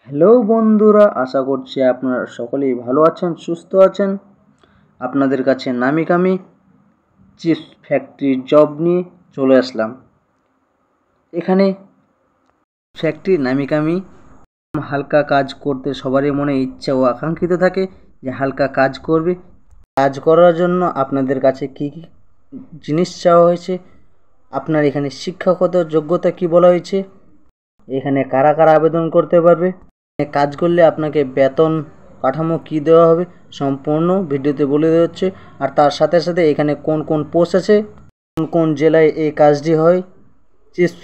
Hello বন্ধুরা, আশা করছি আপনারা সকলেই ভালো আছেন, সুস্থ আছেন। আপনাদের কাছে নামি চিপস ফ্যাক্টরির জব নিয়ে চলে আসলাম। এখানে ফ্যাক্টরির নামি হালকা কাজ করতে সবারই মনে ইচ্ছা ও আকাঙ্ক্ষিত থাকে যে হালকা কাজ করবে। কাজ করার জন্য আপনাদের কাছে কি কি জিনিস চাওয়া হয়েছে, আপনার এখানে শিক্ষাগত যোগ্যতা কি বলা হয়েছে, এখানে কারা কারা আবেদন করতে পারবে, কাজ করলে আপনাকে বেতন কাঠামো কি দেওয়া হবে, সম্পূর্ণ ভিডিওতে বলে দেওয়া হচ্ছে। আর তার সাথে সাথে এখানে কোন কোন পোস্ট আছে, কোন কোন জেলায় এই কাজটি হয়, চিপস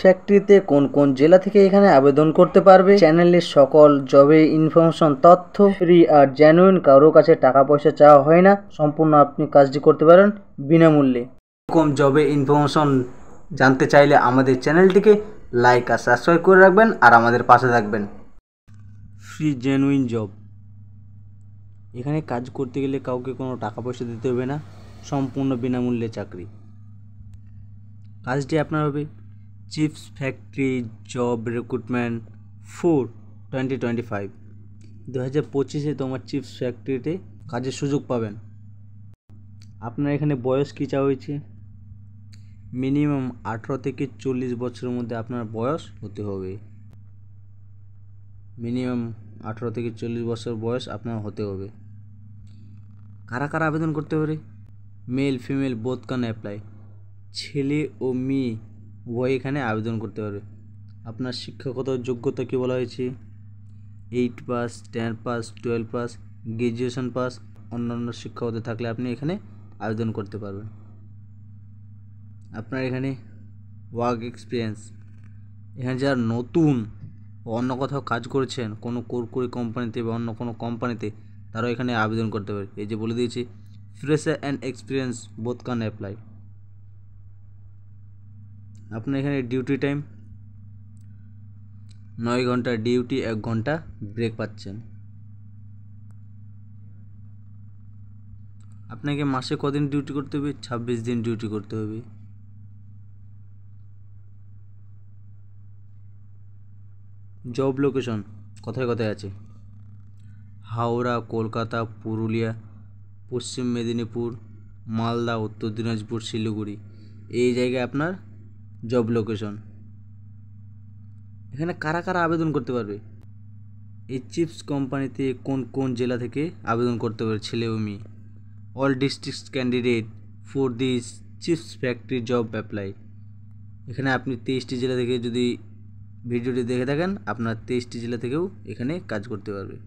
ফ্যাক্টরিতে কোন কোন জেলা থেকে এখানে আবেদন করতে পারবে। চ্যানেলের সকল জবে ইনফরমেশন তথ্য ফ্রি আর জেনুইন, কারো কাছে টাকা পয়সা চাওয়া হয় না, সম্পূর্ণ আপনি কাজটি করতে পারেন বিনামূল্যে। এরকম জবে ইনফরমেশন জানতে চাইলে আমাদের চ্যানেলটিকে লাইক আর সাবস্ক্রাইব করে রাখবেন আর আমাদের পাশে থাকবেন। ফ্রি জেনুইন জব, এখানে কাজ করতে গেলে কাউকে কোনো টাকা পয়সা দিতে হবে না, সম্পূর্ণ বিনামূল্যে চাকরি। কাজটি আপনার হবে চিপস ফ্যাক্টরি জব রিক্রুটমেন্ট 4/2025। 2025 তোমার চিপস ফ্যাক্টরিতে কাজের সুযোগ পাবেন। আপনার এখানে বয়স কী চাওয়া হয়েছে? মিনিমাম 18 থেকে 40 বছরের মধ্যে আপনার বয়স হতে হবে। মিনিমাম 18 থেকে 40 বছর বয়স আপনার হতে হবে। কারা কারা আবেদন করতে পারে? Male female both can apply. ছেলে ও মেয়ে উভয় এখানে আবেদন করতে পারবে। আপনার শিক্ষাগত যোগ্যতা কী বলা হয়েছে? 8 pass, 10 pass, 12 pass, graduation pass, অন্যান্য শিক্ষাগত থাকলে আপনি এখানে আবেদন করতে পারবেন। আপনার এখানে ওয়ার্ক এক্সপিরিয়েন্স, এখানে যারা নতুন অন্য কোথাও কাজ করেছেন, কোনো কুরকুরি কোম্পানিতে বা অন্য কোনো কোম্পানিতে, তারাও এখানে আবেদন করতে পারে। এই যে বলে দিয়েছি, fresher and experience both can apply. আপনার এখানে ডিউটি টাইম 9 ঘন্টা ডিউটি, 1 ঘন্টা ব্রেক পাচ্ছেন। আপনাকে মাসে কদিন ডিউটি করতে হবে? 26 দিন ডিউটি করতে হবে। জব লোকেশন কোথায় কোথায় আছে? হাওড়া, কলকাতা, পুরুলিয়া, পশ্চিম মেদিনীপুর, মালদা, উত্তর দিনাজপুর, শিলিগুড়ি, এই জায়গায় আপনার জব লোকেশন। এখানে কারা কারা আবেদন করতে পারবে? এই চিপস কোম্পানিতে কোন কোন জেলা থেকে আবেদন করতে পারবে ছেলে ও মেয়ে? All district candidate for this chips factory job apply. এখানে আপনি 23টি জেলা থেকে যদি ভিডিওটি দেখে থাকেন, আপনার 23টি জেলা থেকেও এখানে কাজ করতে পারবে।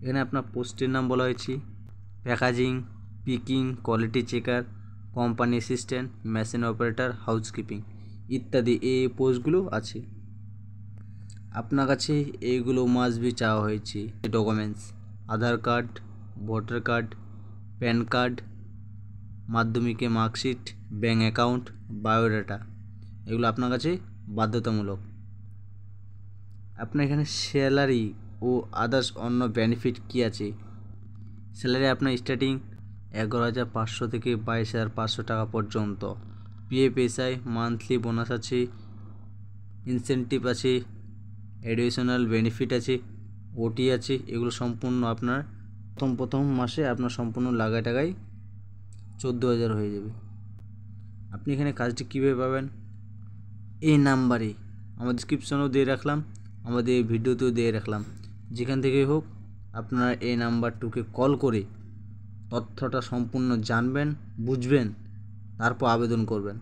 এখানে আপনার পোস্টের নাম বলা হয়েছে packaging, picking, quality checker, company assistant, machine operator, housekeeping ইত্যাদি এই পোস্টগুলো আছে। আপনার কাছে এইগুলো মাস্ট বি চাওয়া হয়েছে। Documents: Aadhaar card, voter card, PAN card, মাধ্যমিকে মার্কশিট, ব্যাঙ্ক অ্যাকাউন্ট, বায়োডাটা, এগুলো আপনার কাছে বাধ্যতামূলক। আপনার এখানে স্যালারি ও আদার্স অন্য বেনিফিট কী আছে? স্যালারি আপনার স্টার্টিং 11,500 থেকে 22,500 টাকা পর্যন্ত। পিএফএসআই, মান্থলি বোনাস আছে, ইনসেন্টিভ আছে, এডিশনাল বেনিফিট আছে, ওটি আছে। এগুলো সম্পূর্ণ আপনার প্রথম মাসে আপনার সম্পূর্ণ লাগায় টাকায় 14,000 হয়ে যাবে। আপনি এখানে কাজটি কীভাবে পাবেন? এই নাম্বারে আমার ডিসক্রিপশনেও দিয়ে রাখলাম, আমাদের এই ভিডিওতেও দিয়ে রাখলাম, যেখান থেকেই হোক আপনারা এই নাম্বারটুকে কল করে তথ্যটা সম্পূর্ণ জানবেন, বুঝবেন, তারপর আবেদন করবেন।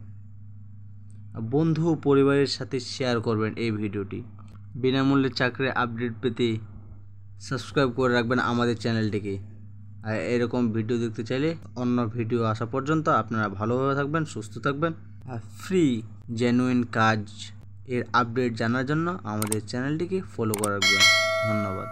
বন্ধু ও পরিবারের সাথে শেয়ার করবেন এই ভিডিওটি। বিনামূল্যে চাকরির আপডেট পেতে সাবস্ক্রাইব করে রাখবেন আমাদের চ্যানেলটিকে। আর এরকম ভিডিও দেখতে চাইলে অন্য ভিডিও আসা পর্যন্ত আপনারা ভালোভাবে থাকবেন, সুস্থ থাকবেন। আর ফ্রি জেনুইন কাজ এর আপডেট জানার জন্য আমাদের চ্যানেলটিকে ফলো করে রাখবেন। ধন্যবাদ।